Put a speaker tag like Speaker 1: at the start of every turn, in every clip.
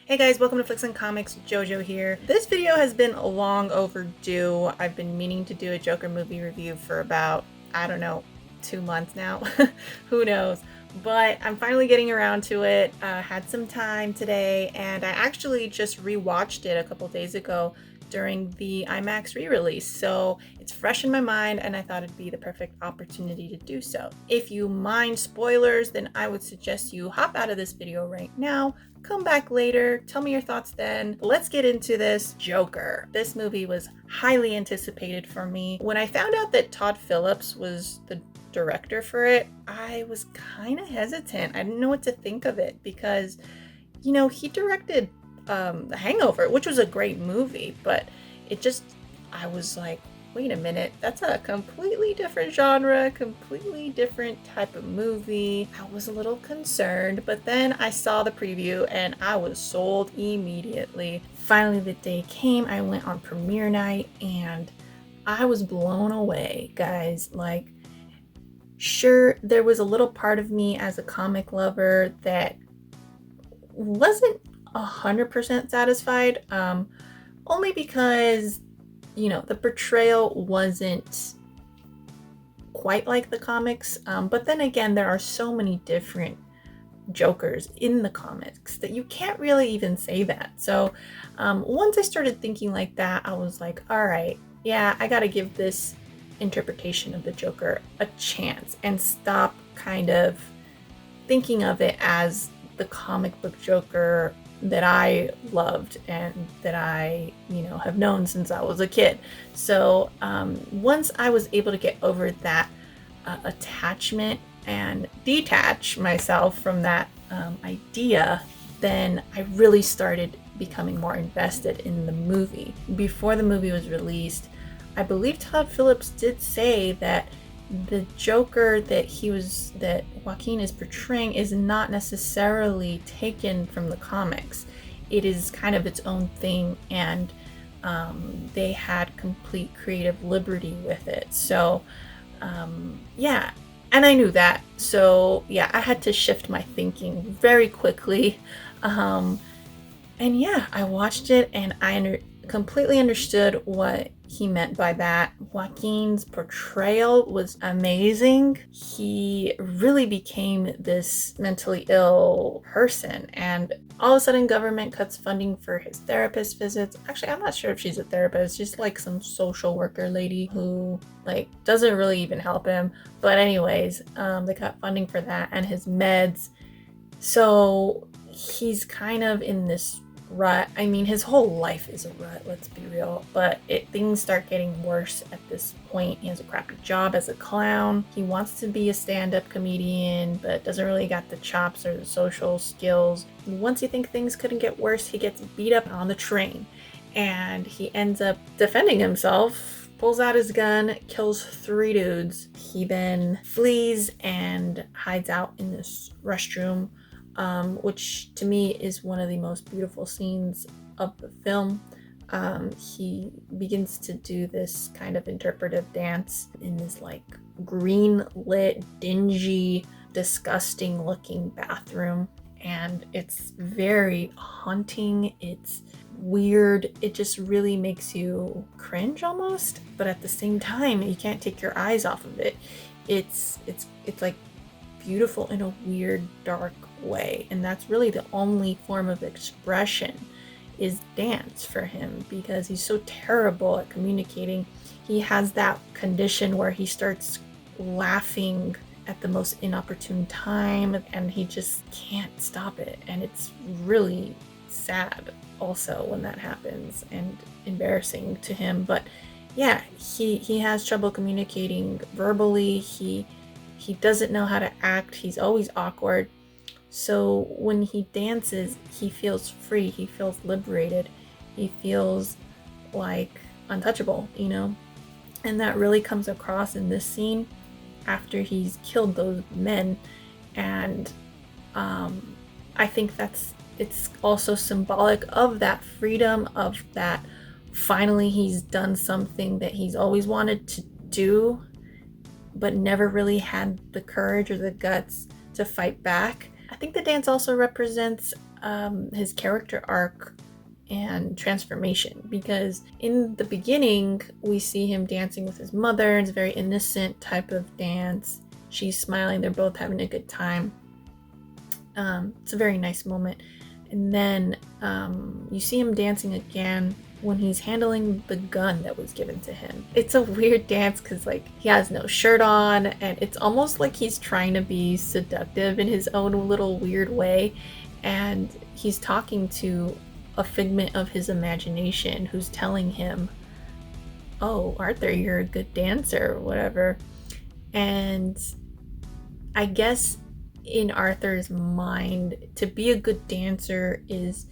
Speaker 1: Hey guys, welcome to Flix and Comix. Jojo here. This video has been long overdue. I've been meaning to do a Joker movie review for about, I don't know, 2 months now. Who knows? But I'm finally getting around to it. Had some time today, and I actually just rewatched it a couple days ago during the IMAX re-release. So it's fresh in my mind, and I thought it'd be the perfect opportunity to do so. If you mind spoilers, then I would suggest you hop out of this video right now. Come back later, tell me your thoughts then. Let's get into this Joker. This movie was highly anticipated for me. When I found out that Todd Phillips was the director for it, I was kind of hesitant. I didn't know what to think of it because, he directed The Hangover, which was a great movie, but I was like, wait a minute, that's a completely different genre, completely different type of movie. I was a little concerned, but then I saw the preview and I was sold immediately. Finally, the day came, I went on premiere night and I was blown away, guys. Like, sure, there was a little part of me as a comic lover that wasn't 100% satisfied, only because the portrayal wasn't quite like the comics. But then again, there are so many different Jokers in the comics that you can't really even say that. So once I started thinking like that, I was like, all right, yeah, I got to give this interpretation of the Joker a chance and stop kind of thinking of it as the comic book Joker that I loved and that I, have known since I was a kid. So once I was able to get over that attachment and detach myself from that idea, then I really started becoming more invested in the movie. Before the movie was released, I believe Todd Phillips did say that the Joker that Joaquin is portraying is not necessarily taken from the comics. It is kind of its own thing, and they had complete creative liberty with it. So yeah, and I knew that. So yeah, I had to shift my thinking very quickly. And yeah, I watched it and I completely understood what he meant by that. Joaquin's portrayal was amazing. He really became this mentally ill person, and all of a sudden government cuts funding for his therapist visits. Actually, I'm not sure if she's a therapist, just like some social worker lady who doesn't really even help him. But anyways, they cut funding for that and his meds. So he's kind of in this rut. I mean, his whole life is a rut, let's be real, but things start getting worse at this point. He has a crappy job as a clown. He wants to be a stand-up comedian, but doesn't really got the chops or the social skills. Once you think things couldn't get worse, he gets beat up on the train and he ends up defending himself, pulls out his gun, kills 3 dudes. He then flees and hides out in this restroom, which to me is one of the most beautiful scenes of the film. He begins to do this kind of interpretive dance in this green lit, dingy, disgusting looking bathroom, and it's very haunting. It's weird. It just really makes you cringe almost, but at the same time you can't take your eyes off of it. It's like beautiful in a weird, dark way, and that's really the only form of expression is dance for him, because he's so terrible at communicating. He has that condition where he starts laughing at the most inopportune time and he just can't stop it, and it's really sad also when that happens and embarrassing to him. But yeah, he has trouble communicating verbally. He doesn't know how to act. He's always awkward. So when he dances, he feels free. He feels liberated. He feels like untouchable, And that really comes across in this scene after he's killed those men. And I think it's also symbolic of that freedom, of that finally he's done something that he's always wanted to do but never really had the courage or the guts to fight back. I think the dance also represents his character arc and transformation, because in the beginning we see him dancing with his mother. It's a very innocent type of dance. She's smiling, they're both having a good time. It's a very nice moment. And then you see him dancing again when he's handling the gun that was given to him. It's a weird dance because like he has no shirt on, and it's almost like he's trying to be seductive in his own little weird way, and he's talking to a figment of his imagination who's telling him, oh, Arthur, you're a good dancer or whatever. And I guess in Arthur's mind, to be a good dancer is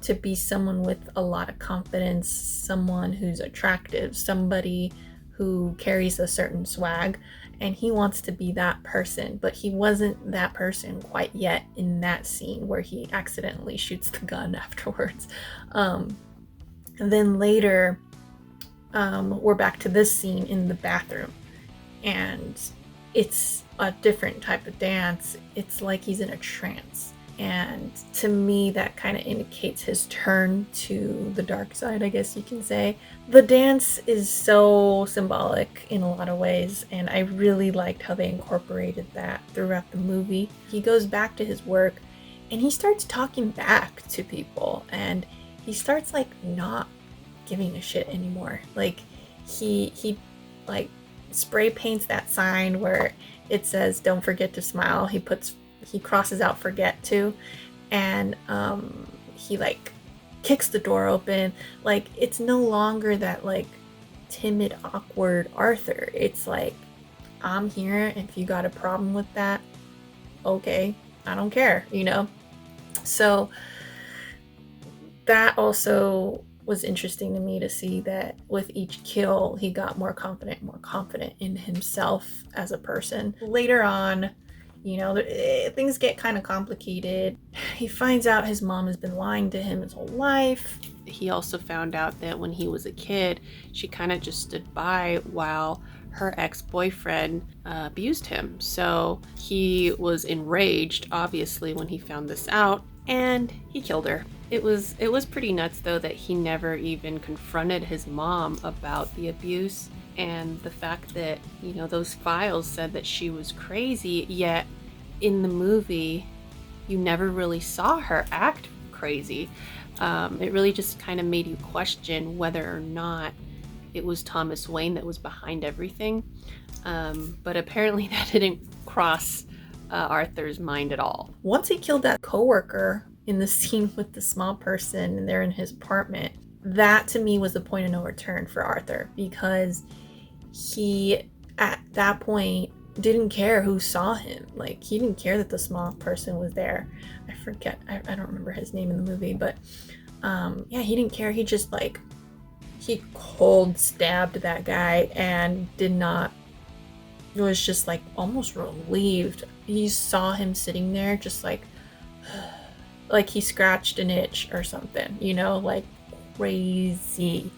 Speaker 1: to be someone with a lot of confidence, someone who's attractive, somebody who carries a certain swag, and he wants to be that person, but he wasn't that person quite yet in that scene where he accidentally shoots the gun afterwards. And then later, we're back to this scene in the bathroom, and it's a different type of dance. It's like he's in a trance. And to me, that kind of indicates his turn to the dark side, I guess you can say. The dance is so symbolic in a lot of ways, and I really liked how they incorporated that throughout the movie. He goes back to his work, and he starts talking back to people, and he starts like not giving a shit anymore. Like he like spray paints that sign where it says "Don't forget to smile." He crosses out "forget to," and he like kicks the door open. Like it's no longer that like timid, awkward Arthur. It's like, I'm here, and if you got a problem with that, okay, I don't care, you know? So that also was interesting to me, to see that with each kill he got more confident in himself as a person. Later on, you know, things get kind of complicated. He finds out his mom has been lying to him his whole life. He also found out that when he was a kid, she kind of just stood by while her ex-boyfriend abused him. So he was enraged, obviously, when he found this out, and he killed her. It was pretty nuts, though, that he never even confronted his mom about the abuse. And the fact that, you know, those files said that she was crazy, yet in the movie, you never really saw her act crazy. It really just kind of made you question whether or not it was Thomas Wayne that was behind everything. But apparently that didn't cross Arthur's mind at all. Once he killed that coworker in the scene with the small person and they're in his apartment, that to me was the point of no return for Arthur, because he at that point didn't care who saw him. Like he didn't care that the small person was there. I forget, I don't remember his name in the movie, but yeah, he didn't care. He just like, he cold stabbed that guy and was just like almost relieved. He saw him sitting there just like he scratched an itch or something, you know, like crazy.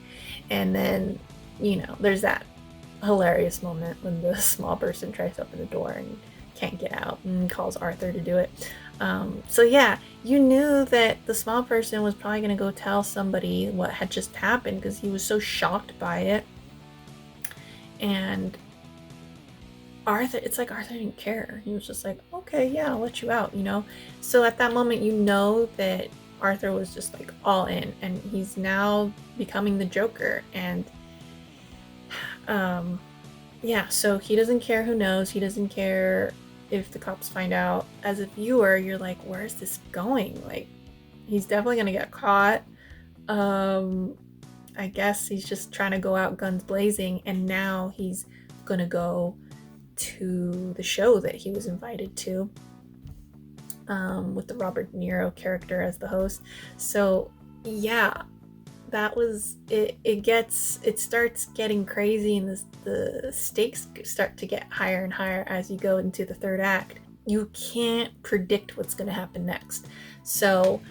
Speaker 1: And then, you know, there's that hilarious moment when the small person tries to open the door and can't get out and calls Arthur to do it. So yeah, you knew that the small person was probably going to go tell somebody what had just happened because he was so shocked by it. And Arthur, it's like Arthur didn't care. He was just like, okay, yeah, I'll let you out, you know? So at that moment, you know that Arthur was just like all in, and he's now becoming the Joker. And yeah, so he doesn't care who knows. He doesn't care if the cops find out. As a viewer, you're like, where's this going? Like, he's definitely gonna get caught. I guess he's just trying to go out guns blazing, and now he's gonna go to the show that he was invited to, with the Robert De Niro character as the host. So yeah, that was it. It starts getting crazy, and the stakes start to get higher and higher as you go into the third act. You can't predict what's going to happen next. So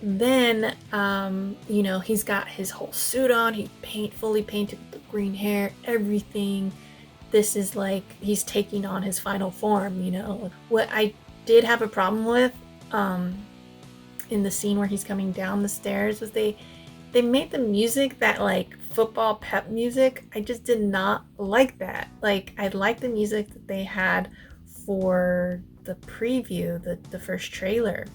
Speaker 1: then, you know, he's got his whole suit on. He fully painted with the green hair, everything. This is like he's taking on his final form, you know. What I did have a problem with, in the scene where he's coming down the stairs was they made the music that like football pep music. I just did not like that. Like, I liked the music that they had for the preview, the first trailer.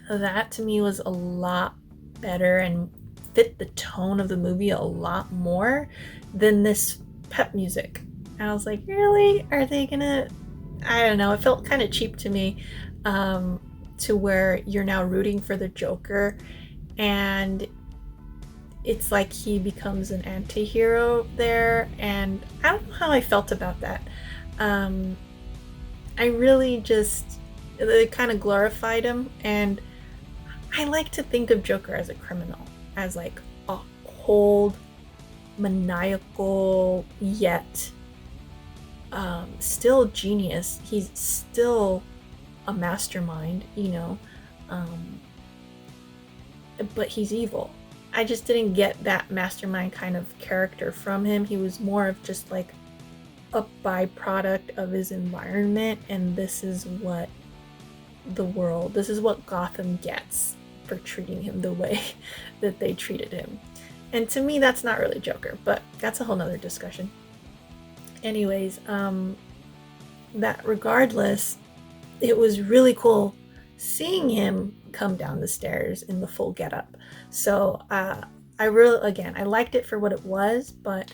Speaker 1: That to me was a lot better and fit the tone of the movie a lot more than this pep music. And I was like, really? Are they gonna? I don't know. It felt kind of cheap to me, to where you're now rooting for the Joker, and it's like he becomes an anti-hero there, and I don't know how I felt about that. I really just, they kind of glorified him, and I like to think of Joker as a criminal, as like a cold, maniacal, yet still genius. He's still a mastermind, you know, but he's evil. I just didn't get that mastermind kind of character from him. He was more of just like a byproduct of his environment, and this is what Gotham gets for treating him the way that they treated him. And to me, that's not really Joker, but that's a whole nother discussion. Anyways, that regardless, it was really cool seeing him come down the stairs in the full getup. So I liked it for what it was, but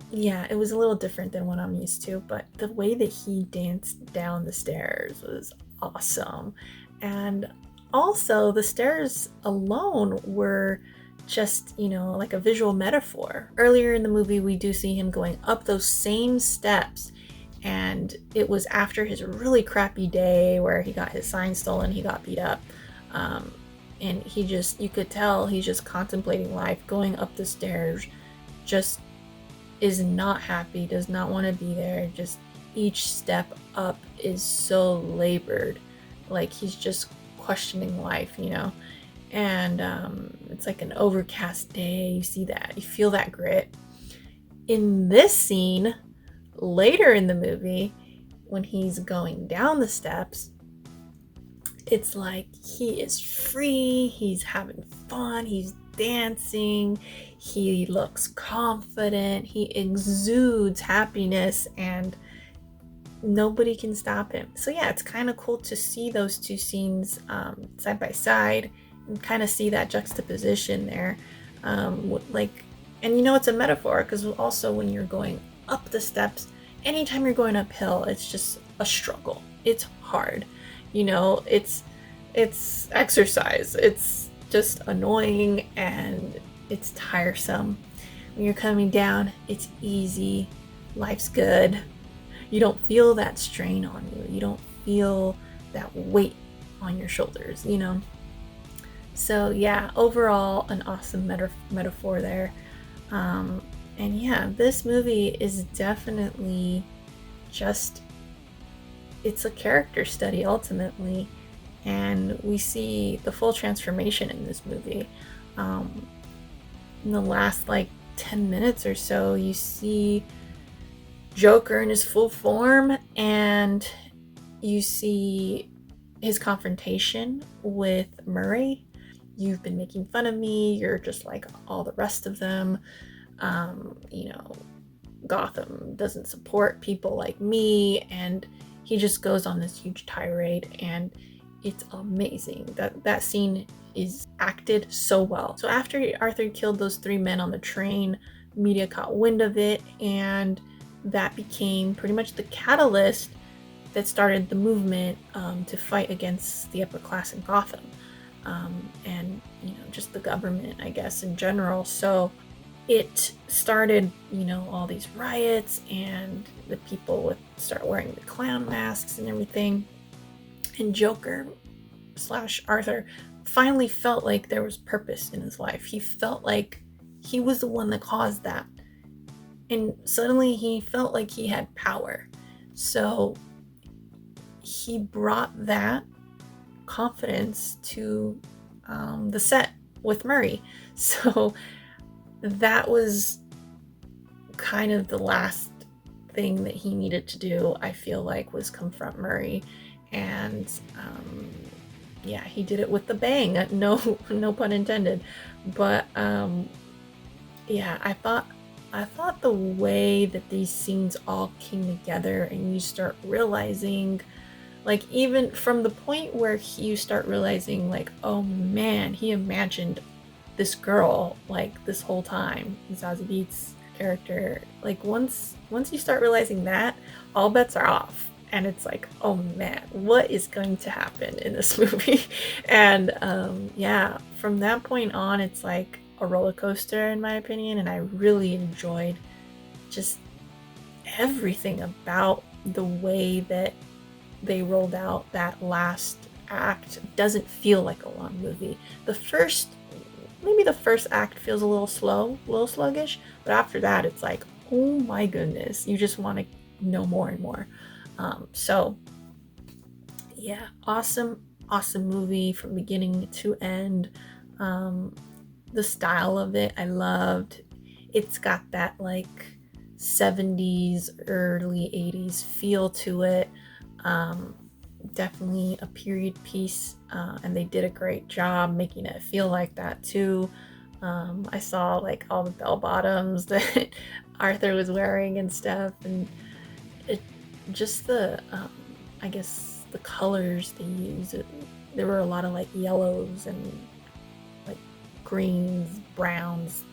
Speaker 1: yeah, it was a little different than what I'm used to. But the way that he danced down the stairs was awesome. And also, the stairs alone were just, you know, like a visual metaphor. Earlier in the movie, we do see him going up those same steps, and it was after his really crappy day where he got his sign stolen, he got beat up, and you could tell he's just contemplating life, going up the stairs, just is not happy, does not want to be there. Just each step up is so labored, like he's just questioning life, you know. And it's like an overcast day. You see that, you feel that grit. In this scene, later in the movie, when he's going down the steps, it's like he is free, he's having fun, he's dancing, he looks confident, he exudes happiness, and nobody can stop him. So yeah, it's kind of cool to see those two scenes side by side and kind of see that juxtaposition there. And you know, it's a metaphor, because also when you're going up the steps, anytime you're going uphill, it's just a struggle. It's hard, you know, it's exercise. It's just annoying and it's tiresome. When you're coming down, it's easy. Life's good. You don't feel that strain on you. You don't feel that weight on your shoulders, you know? So yeah, overall, an awesome metaphor there. And yeah, this movie is definitely just, it's a character study ultimately. And we see the full transformation in this movie. In the last like 10 minutes or so, you see Joker in his full form, and you see his confrontation with Murray. You've been making fun of me, you're just like all the rest of them. You know, Gotham doesn't support people like me, and he just goes on this huge tirade, and it's amazing. That scene is acted so well. So after Arthur killed those 3 men on the train, media caught wind of it, and that became pretty much the catalyst that started the movement to fight against the upper class in Gotham, and you know, just the government, I guess, in general. So it started, you know, all these riots, and the people would start wearing the clown masks and everything. And Joker / Arthur finally felt like there was purpose in his life. He felt like he was the one that caused that. And suddenly he felt like he had power. So he brought that confidence to the set with Murray. So that was kind of the last thing that he needed to do, I feel like, was confront Murray and yeah, he did it with the bang. No pun intended. But yeah, I thought the way that these scenes all came together, and you start realizing, like, even from the point where you start realizing, like, oh man, he imagined this girl like this whole time, Zazie Beetz character. Like, once you start realizing that, all bets are off. And it's like, oh man, what is going to happen in this movie? And yeah, from that point on, it's like a roller coaster in my opinion, and I really enjoyed just everything about the way that they rolled out that last act. It doesn't feel like a long movie. Maybe the first act feels a little slow, a little sluggish, but after that, it's like, oh my goodness, you just want to know more and more. So yeah, awesome movie from beginning to end. The style of it, I loved. It's got that like 70s, early 80s feel to it. Definitely a period piece, and they did a great job making it feel like that too. I saw like all the bell bottoms that Arthur was wearing and stuff, and it just I guess the colors they used. There were a lot of like yellows and like greens, browns.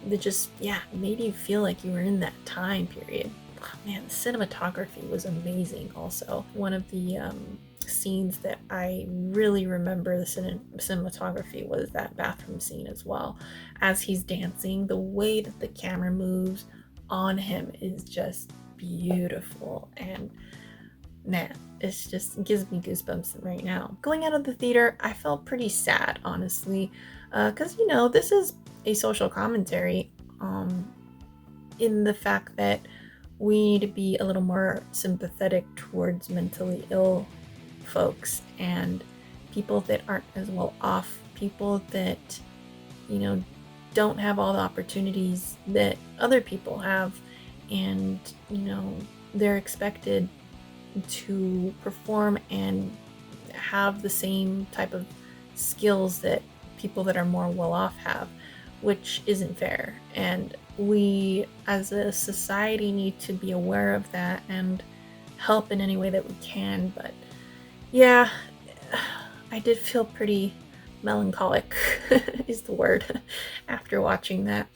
Speaker 1: That just, yeah, made you feel like you were in that time period. Oh, man, the cinematography was amazing. Also, one of the scenes that I really remember the cinematography was that bathroom scene as well. As he's dancing, the way that the camera moves on him is just beautiful, and man, it gives me goosebumps right now. Going out of the theater, I felt pretty sad, honestly, because this is a social commentary in the fact that we need to be a little more sympathetic towards mentally ill folks and people that aren't as well off, people that don't have all the opportunities that other people have, and they're expected to perform and have the same type of skills that people that are more well off have, which isn't fair. And we as a society need to be aware of that and help in any way that we can. But yeah, I did feel pretty melancholic is the word after watching that.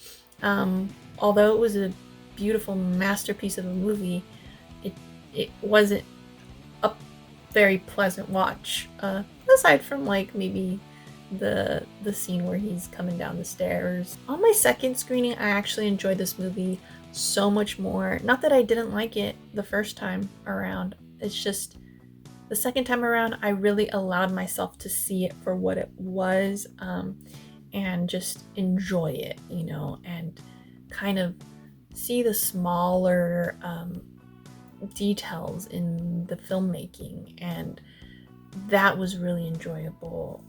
Speaker 1: Although it was a beautiful masterpiece of a movie, it wasn't a very pleasant watch, aside from like maybe the scene where he's coming down the stairs. On my second screening, I actually enjoyed this movie so much more. Not that I didn't like it the first time around, it's just the second time around I really allowed myself to see it for what it was, and just enjoy it, and kind of see the smaller details in the filmmaking, and that was really enjoyable.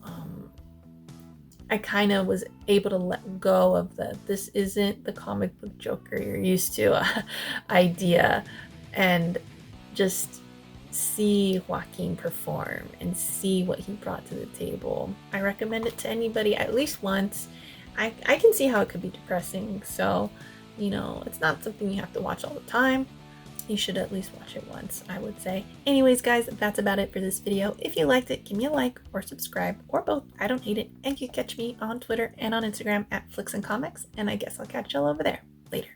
Speaker 1: I kind of was able to let go of this isn't the comic book Joker you're used to idea, and just see Joaquin perform and see what he brought to the table. I recommend it to anybody at least once. I can see how it could be depressing, so it's not something you have to watch all the time. You should at least watch it once, I would say. Anyways, guys, that's about it for this video. If you liked it, give me a like or subscribe, or both. I don't hate it. And you can catch me on Twitter and on Instagram at Flix and Comix, and I guess I'll catch y'all over there. Later.